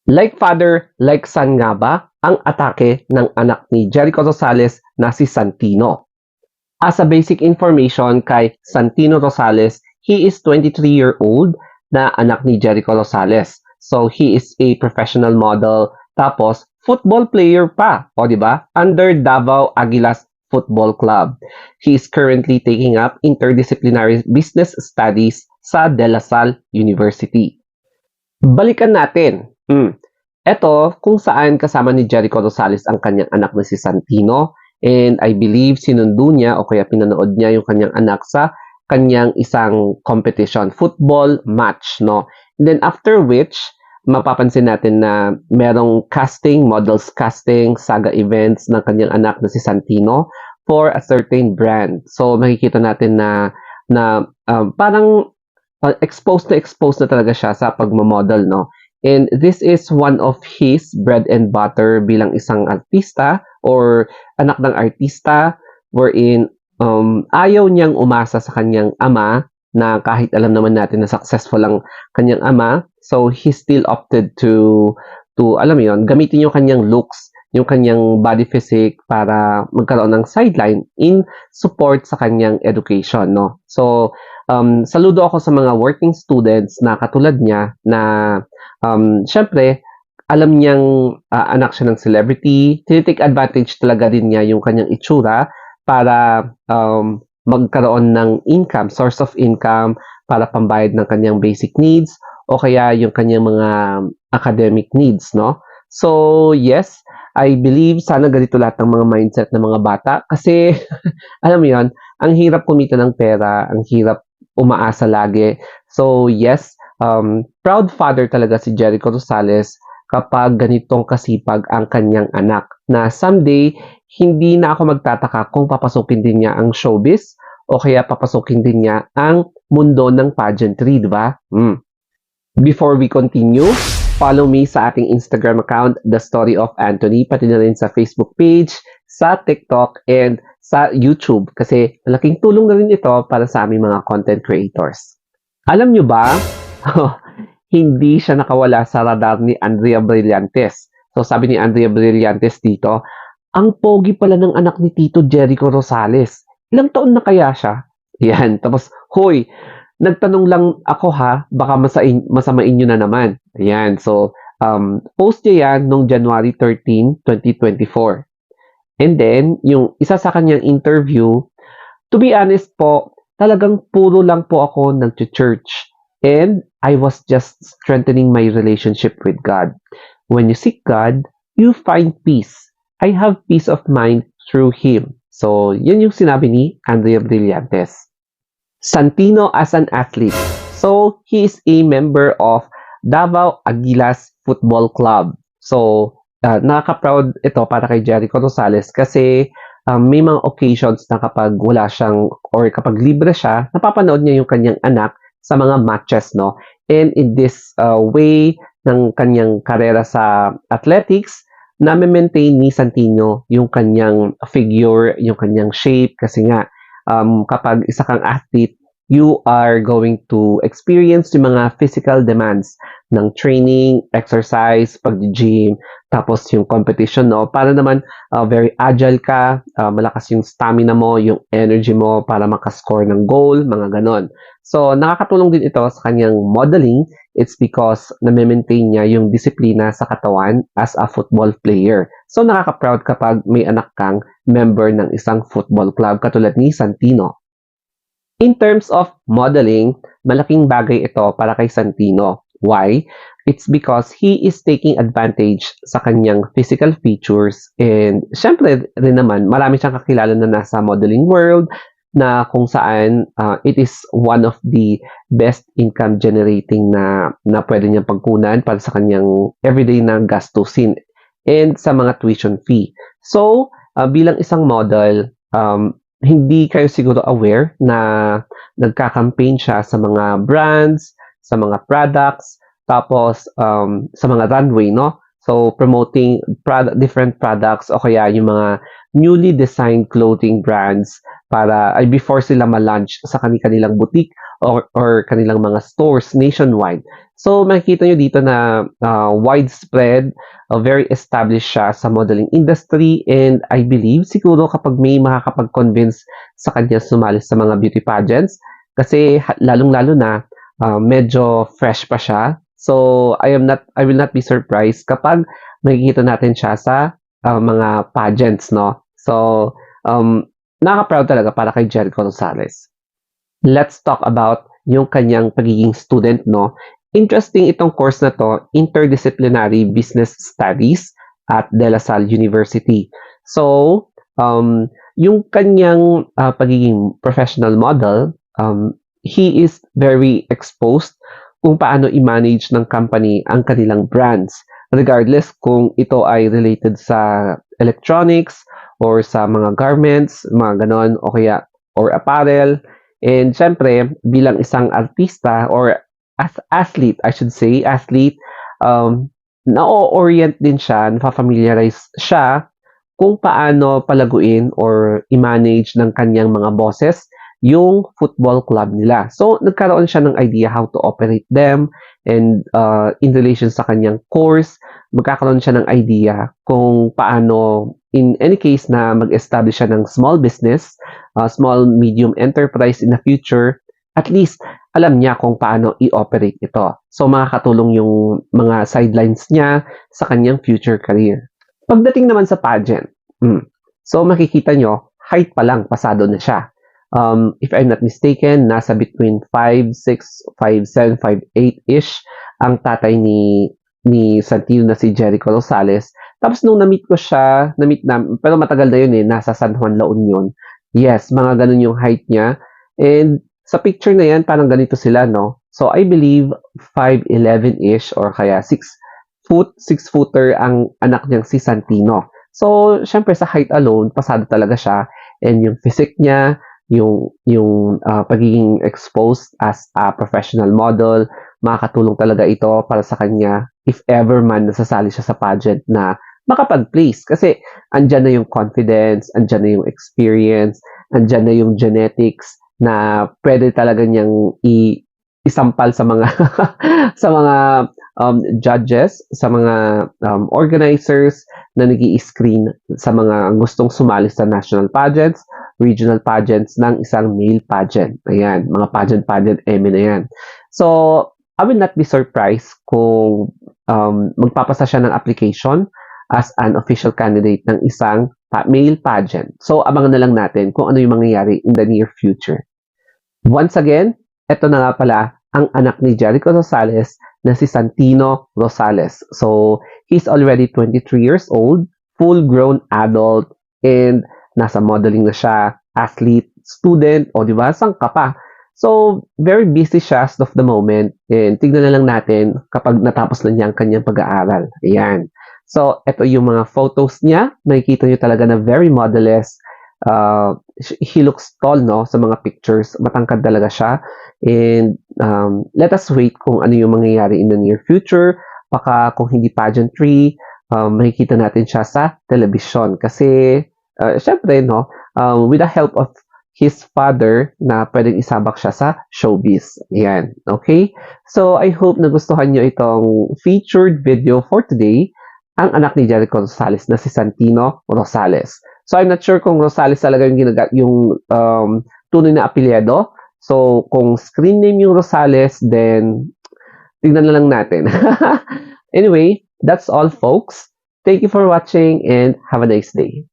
Like father, like son nga ba ang atake ng anak ni Jericho Rosales na si Santino? As a basic information kay Santino Rosales, he is 23-year-old na anak ni Jericho Rosales. So he is a professional model tapos football player pa, o di ba? Under Davao Aguilas Football Club. He is currently taking up interdisciplinary business studies sa De La Salle University. Balikan natin. Eto, kung saan kasama ni Jericho Rosales ang kanyang anak na si Santino. And I believe sinundo niya o kaya pinanood niya yung kanyang anak sa kanyang isang competition, football match, no? And then after which, mapapansin natin na merong casting, models casting, saga events ng kanyang anak na si Santino for a certain brand. So makikita natin na parang exposed na talaga siya sa pagmamodel, no? And this is one of his bread and butter bilang isang artista or anak ng artista wherein ayaw niyang umasa sa kanyang ama na kahit alam naman natin na successful ang kanyang ama. So he still opted to alam mo yun, gamitin yung kanyang looks, yung kanyang body physique para magkaroon ng sideline in support sa kanyang education, no? So saludo ako sa mga working students na katulad niya na syempre, alam niyang anak siya ng celebrity, tinitake advantage talaga din niya yung kanyang itsura para magkaroon ng income, source of income para pambayad ng kanyang basic needs o kaya yung kanyang mga academic needs, no? So, yes, I believe sana ganito lahat ng mga mindset ng mga bata kasi alam mo yon, ang hirap kumita ng pera, ang hirap umaasa lagi. So, yes, proud father talaga si Jericho Rosales kapag ganitong kasipag ang kanyang anak na someday hindi na ako magtataka kung papasukin din niya ang showbiz o kaya papasukin din niya ang mundo ng pageantry, di ba? Before we continue, follow me sa ating Instagram account, The Story of Anthony, pati na rin sa Facebook page, sa TikTok, and sa YouTube kasi malaking tulong na rin ito para sa aming mga content creators. Alam nyo ba, hindi siya nakawala sa radar ni Andrea Brillantes. So sabi ni Andrea Brillantes dito, ang pogi pala ng anak ni Tito Jericho Rosales. Ilang taon na kaya siya? Yan. Tapos, hoy, nagtanong lang ako ha, baka masamain nyo na naman. Ayan. So, post niya yan noong January 13, 2024. And then, yung isa sa kanyang interview, to be honest po, talagang puro lang po ako nag-church. And I was just strengthening my relationship with God. When you seek God, you find peace. I have peace of mind through Him. So, yun yung sinabi ni Andrea Brillantes. Santino as an athlete. So, he is a member of Davao Aguilas Football Club. So, nakaka-proud ito para kay Jericho Rosales kasi may mga occasions na kapag wala siyang or kapag libre siya, napapanood niya yung kanyang anak sa mga matches, no? And in this way ng kanyang karera sa athletics, na-maintain ni Santino yung kanyang figure, yung kanyang shape kasi nga kapag isa kang athlete, you are going to experience yung mga physical demands ng training, exercise, pag-gym, tapos yung competition, no? Para naman very agile ka, malakas yung stamina mo, yung energy mo para makascore ng goal, mga ganon. So, nakakatulong din ito sa kanyang modeling. It's because na-maintain niya yung disiplina sa katawan as a football player. So, nakaka-proud kapag may anak kang member ng isang football club katulad ni Santino. In terms of modeling, malaking bagay ito para kay Santino. Why? It's because he is taking advantage sa kanyang physical features and syempre rin naman, marami siyang kakilala na nasa modeling world na kung saan it is one of the best income generating na pwede niyang pagkunan para sa kanyang everyday na gastusin and sa mga tuition fee. So, bilang isang model, hindi kayo siguro aware na nagka-campaign siya sa mga brands, sa mga products, tapos sa mga runway, no? So, promoting different products o kaya yung mga newly designed clothing brands before sila ma-launch sa kanilang boutique or kanilang mga stores nationwide. So, makikita nyo dito na widespread, very established siya sa modeling industry, and I believe siguro kapag may makakapag-convince sa kanya sumali sa mga beauty pageants, kasi lalong-lalo na medyo fresh pa siya. So, I will not be surprised kapag makikita natin siya sa mga pageants, no? So, nakaka-proud talaga para kay Jericho Rosales. Let's talk about yung kanyang pagiging student, no? Interesting itong course na to, Interdisciplinary Business Studies at De La Salle University. So, yung kanyang pagiging professional model, he is very exposed kung paano i-manage ng company ang kanilang brands. Regardless kung ito ay related sa electronics or sa mga garments, mga ganon, o kaya or apparel. And syempre, bilang isang artista or athlete, I should say, na-orient din siya, na-familiarize siya kung paano palaguin or i-manage ng kanyang mga bosses yung football club nila. So, nagkaroon siya ng idea how to operate them, and in relation sa kanyang course, magkakaroon siya ng idea kung paano, in any case na mag-establish siya ng small business, small medium enterprise in the future, at least alam niya kung paano i-operate ito. So, makakatulong yung mga sidelines niya sa kanyang future career. Pagdating naman sa pageant, so makikita nyo, height pa lang, pasado na siya. If I'm not mistaken, nasa between 5'6", 5'7", 5'8"-ish ang tatay ni Santino na si Jericho Rosales. Tapos nung na-meet pero matagal na yun nasa San Juan, La Union. Yes, mga ganun yung height niya. And sa picture na yan, parang ganito sila, no? So I believe 5'11"-ish or kaya 6'footer ang anak niyang si Santino. So, syempre sa height alone, pasado talaga siya. And yung physique niya, yung pagiging exposed as a professional model, makakatulong talaga ito para sa kanya if ever man nasasali siya sa pageant na makapag-place. Kasi andyan na yung confidence, andyan na yung experience, andyan na yung genetics na pwede talaga niyang isampal sa mga sa mga judges, sa mga organizers na nag-i-screen sa mga gustong sumali sa national pageants, regional pageants ng isang male pageant. Ayan, mga pageant, eme na yan. So, I will not be surprised kung magpapasa siya ng application as an official candidate ng isang male pageant. So, abangan na lang natin kung ano yung mangyayari in the near future. Once again, eto na nga pala ang anak ni Jericho Rosales na si Santino Rosales. So, he's already 23 years old, full-grown adult, and nasa modeling na siya, athlete, student, o di ba, sang ka pa. So, very busy siya as of the moment, and tignan na lang natin kapag natapos na niya ang kanyang pag-aaral. Ayan. So, ito yung mga photos niya. Makikita niyo talaga na very modelist. He looks tall, no, sa mga pictures. Matangkad talaga siya. And let us wait kung ano yung mangyayari in the near future. Baka kung hindi pageantry, makikita natin siya sa television. Kasi, syempre, no, with the help of his father na pwedeng isabak siya sa showbiz. Ayan. Okay? So, I hope nagustuhan nyo itong featured video for today, ang anak ni Jericho Rosales na si Santino Rosales. So, I'm not sure kung Rosales talaga yung tunay na apelyido. So, kung screen name yung Rosales, then tignan na lang natin. Anyway, that's all, folks. Thank you for watching and have a nice day.